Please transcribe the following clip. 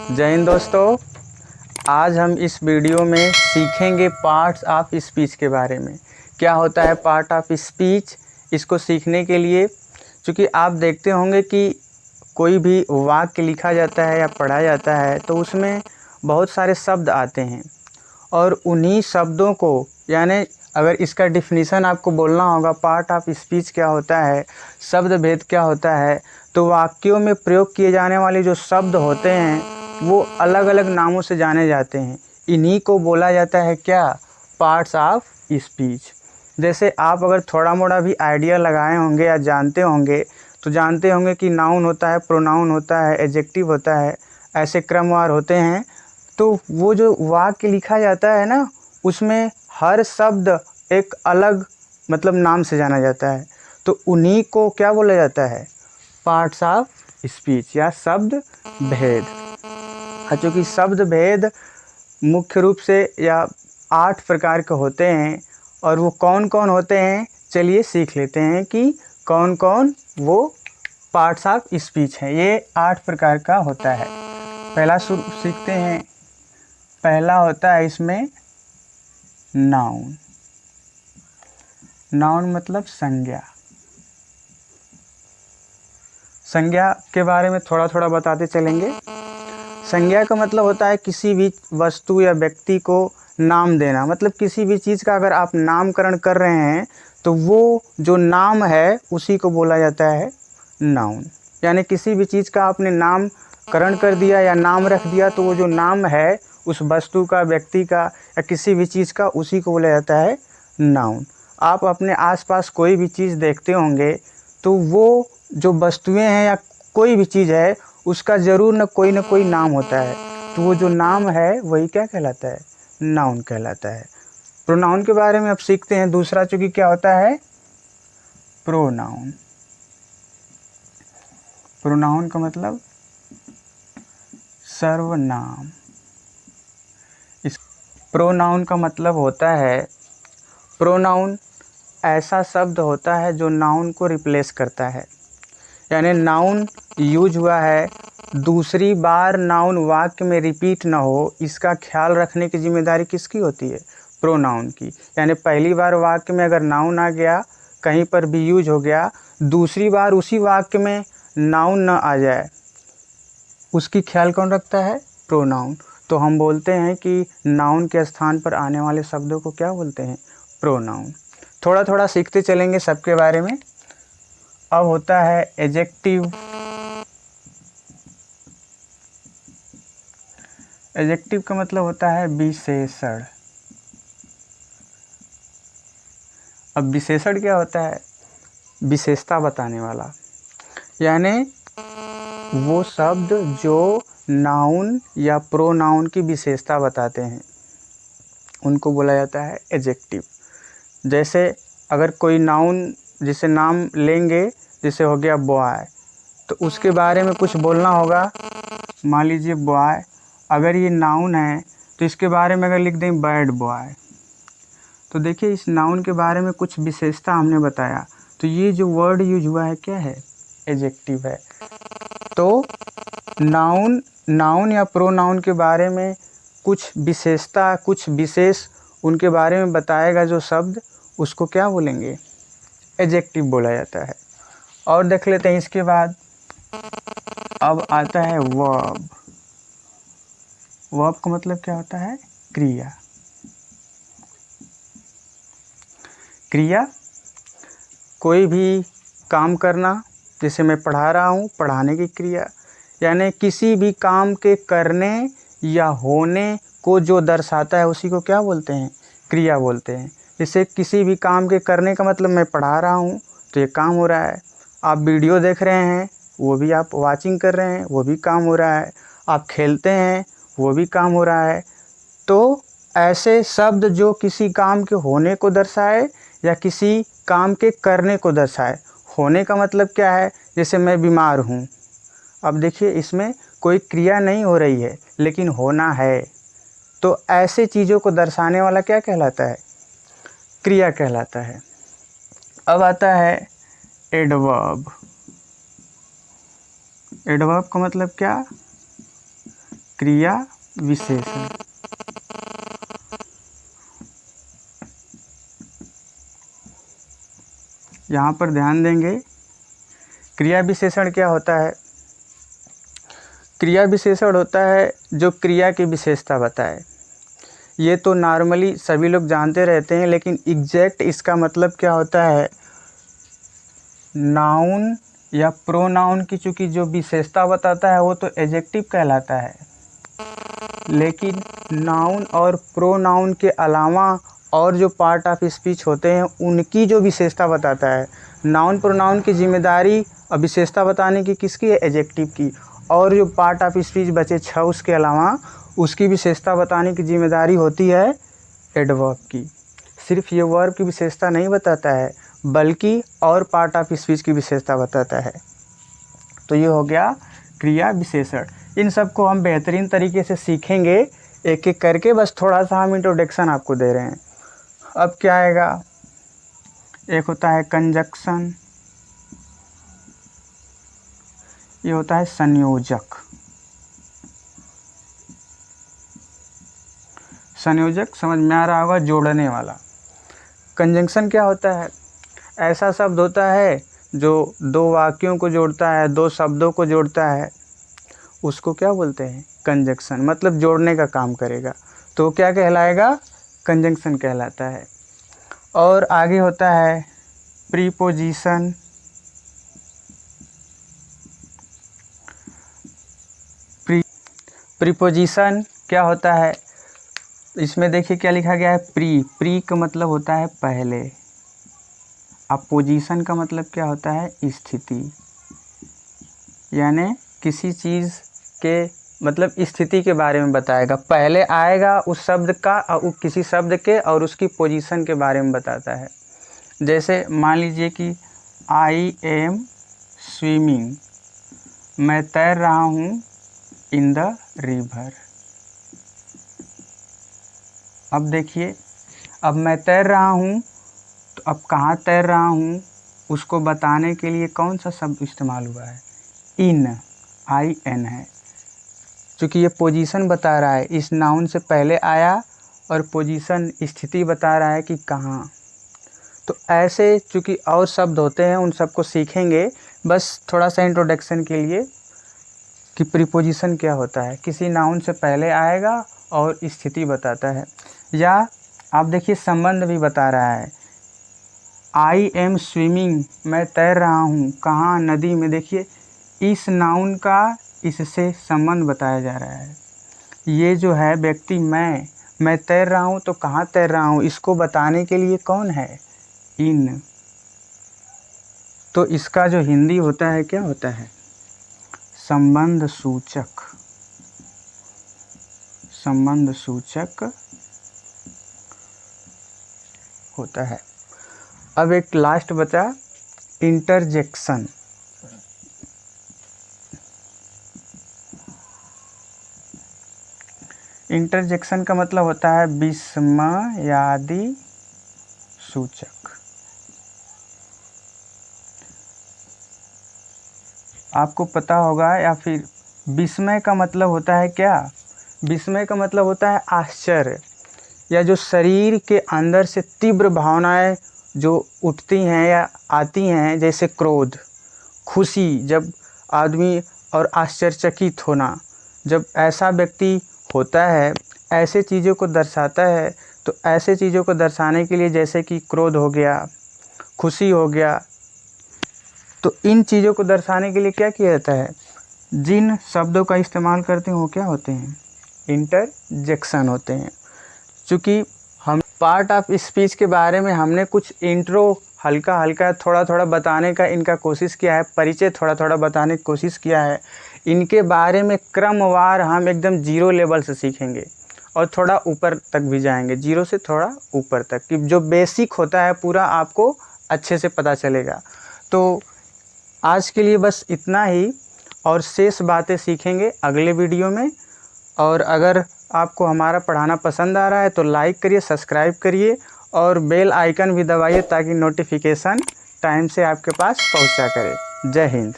जय हिंद दोस्तों। आज हम इस वीडियो में सीखेंगे पार्ट्स ऑफ स्पीच के बारे में। क्या होता है पार्ट ऑफ स्पीच? इसको सीखने के लिए चूँकि आप देखते होंगे कि कोई भी वाक्य लिखा जाता है या पढ़ा जाता है तो उसमें बहुत सारे शब्द आते हैं और उन्हीं शब्दों को यानी अगर इसका डिफिनीसन आपको बोलना होगा पार्ट ऑफ स्पीच क्या होता है, शब्द भेद क्या होता है, तो वाक्यों में प्रयोग किए जाने वाले जो शब्द होते हैं वो अलग अलग नामों से जाने जाते हैं। इन्हीं को बोला जाता है क्या? Parts of speech. जैसे आप अगर थोड़ा मोड़ा भी आइडिया लगाए होंगे या जानते होंगे तो जानते होंगे कि नाउन होता है, प्रोनाउन होता है, एडजेक्टिव होता है, ऐसे क्रमवार होते हैं। तो वो जो वाक्य लिखा जाता है ना, उसमें हर शब्द एक अलग नाम से जाना जाता है। तो उन्हीं को क्या बोला जाता है? पार्ट्स ऑफ स्पीच या शब्द भेद। चूँकि शब्द भेद मुख्य रूप से या 8 प्रकार के होते हैं और वो कौन कौन होते हैं, चलिए सीख लेते हैं कि कौन कौन वो पार्ट्स ऑफ स्पीच हैं। ये 8 प्रकार का होता है। पहला सीखते हैं। पहला होता है इसमें नाउन। नाउन मतलब संज्ञा। संज्ञा के बारे में थोड़ा थोड़ा बताते चलेंगे। संज्ञा का मतलब होता है किसी भी वस्तु या व्यक्ति को नाम देना। मतलब किसी भी चीज़ का अगर आप नामकरण कर रहे हैं तो वो जो नाम है उसी को बोला जाता है नाउन। यानी किसी भी चीज़ का आपने नामकरण कर दिया या नाम रख दिया तो वो जो नाम है उस वस्तु का, व्यक्ति का या किसी भी चीज़ का, उसी को बोला जाता है नाउन। आप अपने आसपास कोई भी चीज़ देखते होंगे तो वो जो वस्तुएं हैं या कोई भी चीज़ है उसका ज़रूर न कोई नाम होता है। तो वो जो नाम है वही क्या कहलाता है? नाउन कहलाता है। प्रोनाउन के बारे में अब सीखते हैं। दूसरा चूँकि क्या होता है? प्रोनाउन। प्रोनाउन का मतलब सर्वनाम। इस प्रोनाउन का मतलब होता है, प्रोनाउन ऐसा शब्द होता है जो नाउन को रिप्लेस करता है। यानी नाउन यूज हुआ है, दूसरी बार नाउन वाक्य में रिपीट ना हो, इसका ख्याल रखने की जिम्मेदारी किसकी होती है? प्रोनाउन की। यानी पहली बार वाक्य में अगर नाउन आ गया, कहीं पर भी यूज हो गया, दूसरी बार उसी वाक्य में नाउन ना आ जाए, उसकी ख्याल कौन रखता है? प्रोनाउन। तो हम बोलते हैं कि नाउन के स्थान पर आने वाले शब्दों को क्या बोलते हैं? प्रोनाउन। थोड़ा थोड़ा सीखते चलेंगे सबके बारे में। अब होता है एडजेक्टिव। एडजेक्टिव का मतलब होता है विशेषण। अब विशेषण क्या होता है? विशेषता बताने वाला। यानी वो शब्द जो नाउन या प्रोनाउन की विशेषता बताते हैं उनको बोला जाता है एडजेक्टिव। जैसे अगर कोई नाउन जैसे नाम लेंगे, जैसे हो गया बॉय, तो उसके बारे में कुछ बोलना होगा। मान लीजिए बॉय, अगर ये नाउन है तो इसके बारे में अगर लिख दें बैड बॉय, तो देखिए इस नाउन के बारे में कुछ विशेषता हमने बताया। तो ये जो वर्ड यूज हुआ है क्या है? एडजेक्टिव है। तो नाउन या प्रोनाउन के बारे में कुछ विशेषता, कुछ विशेष उनके बारे में बताएगा जो शब्द, उसको क्या बोलेंगे? एडजेक्टिव बोला जाता है। और देख लेते हैं इसके बाद। अब आता है वर्ब। वर्ब का मतलब क्या होता है? क्रिया। क्रिया कोई भी काम करना, जैसे मैं पढ़ा रहा हूँ, पढ़ाने की क्रिया। यानी किसी भी काम के करने या होने को जो दर्शाता है उसी को क्या बोलते हैं? क्रिया बोलते हैं। जैसे किसी भी काम के करने का मतलब मैं पढ़ा रहा हूँ तो ये काम हो रहा है। आप वीडियो देख रहे हैं, वो भी आप वाचिंग कर रहे हैं, वो भी काम हो रहा है। आप खेलते हैं, वो भी काम हो रहा है। तो ऐसे शब्द जो किसी काम के होने को दर्शाए या किसी काम के करने को दर्शाए। होने का मतलब क्या है? जैसे मैं बीमार हूँ, अब देखिए इसमें कोई क्रिया नहीं हो रही है लेकिन होना है। तो ऐसे चीज़ों को दर्शाने वाला क्या कहलाता है? क्रिया कहलाता है। अब आता है एडवर्ब। एडवर्ब का मतलब क्या? क्रिया विशेषण। यहाँ पर ध्यान देंगे, क्रिया विशेषण क्या होता है? क्रिया विशेषण होता है जो क्रिया की विशेषता बताए। ये तो नॉर्मली सभी लोग जानते रहते हैं, लेकिन एग्जैक्ट इसका मतलब क्या होता है? नाउन या प्रोनाउन की चूँकि जो विशेषता बताता है वो तो एडजेक्टिव कहलाता है, लेकिन नाउन और प्रोनाउन के अलावा और जो पार्ट ऑफ स्पीच होते हैं उनकी जो विशेषता बताता है। नाउन प्रोनाउन की जिम्मेदारी और विशेषता बताने की किसकी है? एडजेक्टिव की। और जो पार्ट ऑफ स्पीच बचे 6 उसके अलावा, उसकी विशेषता बताने की जिम्मेदारी होती है एडवर्ब की। सिर्फ ये वर्ब की विशेषता नहीं बताता है, बल्कि और पार्ट ऑफ स्पीच की विशेषता बताता है। तो ये हो गया क्रिया विशेषण। इन सब को हम बेहतरीन तरीके से सीखेंगे एक एक करके, बस थोड़ा सा हम इंट्रोडक्शन आपको दे रहे हैं। अब क्या आएगा? एक होता है कंजक्शन, ये होता है संयोजक। संयोजक समझ में आ रहा होगा, जोड़ने वाला। कंजंक्शन क्या होता है? ऐसा शब्द होता है जो 2 वाक्यों को जोड़ता है, 2 शब्दों को जोड़ता है, उसको क्या बोलते हैं? कंजंक्शन। मतलब जोड़ने का काम करेगा, तो क्या कहलाएगा? कंजंक्शन कहलाता है। और आगे होता है प्रीपोजिशन। प्रीपोजिशन क्या होता है? इसमें देखिए क्या लिखा गया है, प्री का मतलब होता है पहले। अब पोजीशन का मतलब क्या होता है? स्थिति, यानी किसी चीज़ के मतलब स्थिति के बारे में बताएगा। पहले आएगा उस शब्द का और किसी शब्द के और उसकी पोजीशन के बारे में बताता है। जैसे मान लीजिए कि आई एम स्विमिंग, मैं तैर रहा हूँ इन द रिवर। अब देखिए, अब मैं तैर रहा हूँ, तो अब कहाँ तैर रहा हूँ उसको बताने के लिए कौन सा शब्द इस्तेमाल हुआ है? इन, IN है, क्योंकि ये पोजीशन बता रहा है। इस नाउन से पहले आया और पोजीशन स्थिति बता रहा है कि कहाँ। तो ऐसे चूँकि और शब्द होते हैं, उन सबको सीखेंगे, बस थोड़ा सा इंट्रोडक्शन के लिए कि प्रीपोजिशन क्या होता है। किसी नाउन से पहले आएगा और स्थिति बताता है। या आप देखिए संबंध भी बता रहा है, आई एम स्विमिंग, मैं तैर रहा हूँ, कहाँ? नदी में। देखिए इस नाउन का इससे संबंध बताया जा रहा है। ये जो है व्यक्ति मैं तैर रहा हूँ, तो कहाँ तैर रहा हूँ इसको बताने के लिए कौन है? इन। तो इसका जो हिंदी होता है क्या होता है? संबंध सूचक। संबंध सूचक होता है। अब एक लास्ट बचा इंटरजेक्शन। इंटरजेक्शन का मतलब होता है विस्मयादि सूचक। आपको पता होगा, या फिर विस्मय का मतलब होता है क्या? विस्मय का मतलब होता है आश्चर्य, या जो शरीर के अंदर से तीव्र भावनाएं जो उठती हैं या आती हैं, जैसे क्रोध, खुशी, जब आदमी, और आश्चर्यचकित होना, जब ऐसा व्यक्ति होता है, ऐसे चीज़ों को दर्शाता है। तो ऐसे चीज़ों को दर्शाने के लिए जैसे कि क्रोध हो गया, खुशी हो गया, तो इन चीज़ों को दर्शाने के लिए क्या किया जाता है? जिन शब्दों का इस्तेमाल करते हैं वो क्या होते हैं? इंटरजेक्शन होते हैं। चूँकि हम पार्ट ऑफ स्पीच के बारे में हमने कुछ इंट्रो हल्का हल्का थोड़ा थोड़ा बताने का इनका कोशिश किया है, परिचय थोड़ा थोड़ा बताने की कोशिश किया है। इनके बारे में क्रमवार हम एकदम 0 लेवल से सीखेंगे और थोड़ा ऊपर तक भी जाएंगे, 0 से थोड़ा ऊपर तक, कि जो बेसिक होता है पूरा आपको अच्छे से पता चलेगा। तो आज के लिए बस इतना ही, और शेष बातें सीखेंगे अगले वीडियो में। और अगर आपको हमारा पढ़ाना पसंद आ रहा है तो लाइक करिए, सब्सक्राइब करिए और बेल आइकन भी दबाइए ताकि नोटिफिकेशन टाइम से आपके पास पहुंचा करे। जय हिंद।